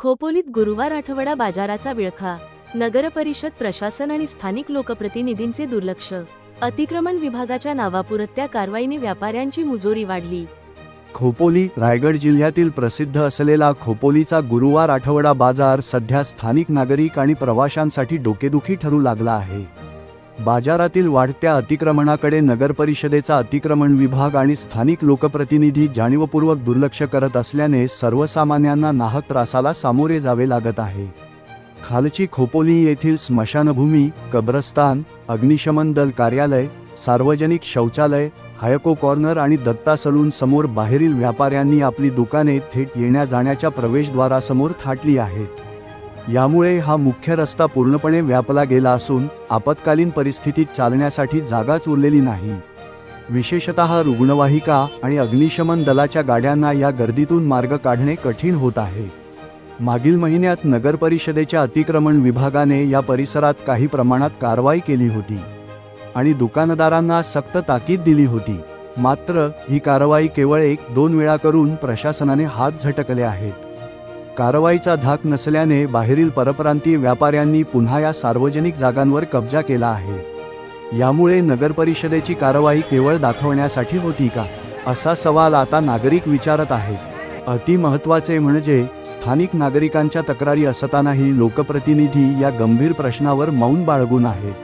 खोपोलीत गुरुवार आठवडा बाजाराचा विळखा. नगरपरिषद प्रशासन आणि स्थानिक लोकप्रतिनिधींचे दुर्लक्ष. अतिक्रमण विभागाच्या नावापुरत्या कारवाईने व्यापाऱ्यांची मुजोरी वाढली. खोपोली, रायगड जिल्ह्यातील प्रसिद्ध असलेला खोपोलीचा गुरुवार आठवडा बाजार सध्या स्थानिक नागरिक आणि प्रवाशांसाठी डोकेदुखी ठरू लागला आहे. बाजारातील वाढत्या अतिक्रमणाकडे नगरपरिषदेचा अतिक्रमण विभाग आणि स्थानिक लोकप्रतिनिधी जाणीवपूर्वक दुर्लक्ष करत असल्याने सर्वसामान्यांना नाहक त्रासाला सामोरे जावे लागत आहे. खालची खोपोली येथील स्मशानभूमी, कब्रस्तान, अग्निशमन दल कार्यालय, सार्वजनिक शौचालय, हायको कॉर्नर आणि दत्ता सलून समोर बाहेरील व्यापाऱ्यांनी आपली दुकाने थेट येण्या जाण्याच्या प्रवेशद्वारासमोर थाटली आहेत. यामुळे हा मुख्य रस्ता पूर्णपणे व्यापला गेला असून आपत्कालीन परिस्थितीत चालण्यासाठी जागाच उरलेली नाही. विशेषतः रुग्णवाहिका आणि अग्निशमन दलाच्या गाड्यांना या गर्दीतून मार्ग काढणे कठीण होत आहे. मागील महिन्यात नगरपरिषदेच्या अतिक्रमण विभागाने या परिसरात काही प्रमाणात कारवाई केली होती आणि दुकानदारांना सक्त ताकीद दिली होती. मात्र ही कारवाई केवळ 1-2 वेळा करून प्रशासनाने हात झटकले आहेत. कारवाईचा धाक नसल्याने बाहेरील परप्रांतीय व्यापाऱ्यांनी पुन्हा या सार्वजनिक जागांवर कब्जा केला आहे. यामुळे नगरपरिषदेची कारवाई केवळ दाखवण्यासाठी होती का, असा सवाल आता नागरिक विचारत आहेत. अतिमहत्त्वाचे म्हणजे स्थानिक नागरिकांच्या तक्रारी असतानाही लोकप्रतिनिधी या गंभीर प्रश्नावर मौन बाळगून आहेत.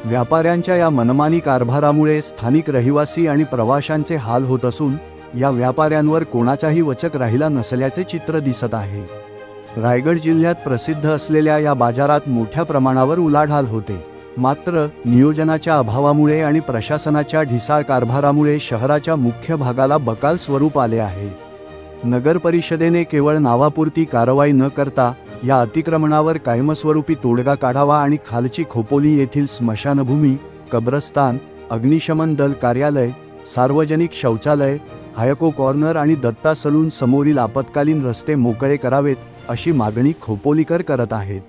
व्यापाऱ्यांच्या या मनमानी कारभारामुळे स्थानिक रहिवासी आणि प्रवाशांचे हाल होत असून या व्यापाऱ्यांवर कोणाचाही वचक राहिला नसल्याचे चित्र दिसत आहे. रायगड जिल्ह्यात प्रसिद्ध असलेल्या या बाजारात मोठ्या प्रमाणावर उलाढाल होते. मात्र नियोजनाच्या अभावामुळे आणि प्रशासनाच्या ढिसाळ कारभारामुळे शहराच्या मुख्य भागाला बकाल स्वरूप आले आहे. नगरपरिषदेने केवळ नावापुरती कारवाई न करता या अतिक्रमणावर कायमस्वरूपी तोडगा काढावा आणि खालची खोपोली येथील स्मशानभूमी, कब्रस्तान, अग्निशमन दल कार्यालय, सार्वजनिक शौचालय, हायको कॉर्नर आणि दत्ता सलून समोरील आपत्कालीन रस्ते मोकळे करावेत, अशी मागणी खोपोलीकर करत आहेत.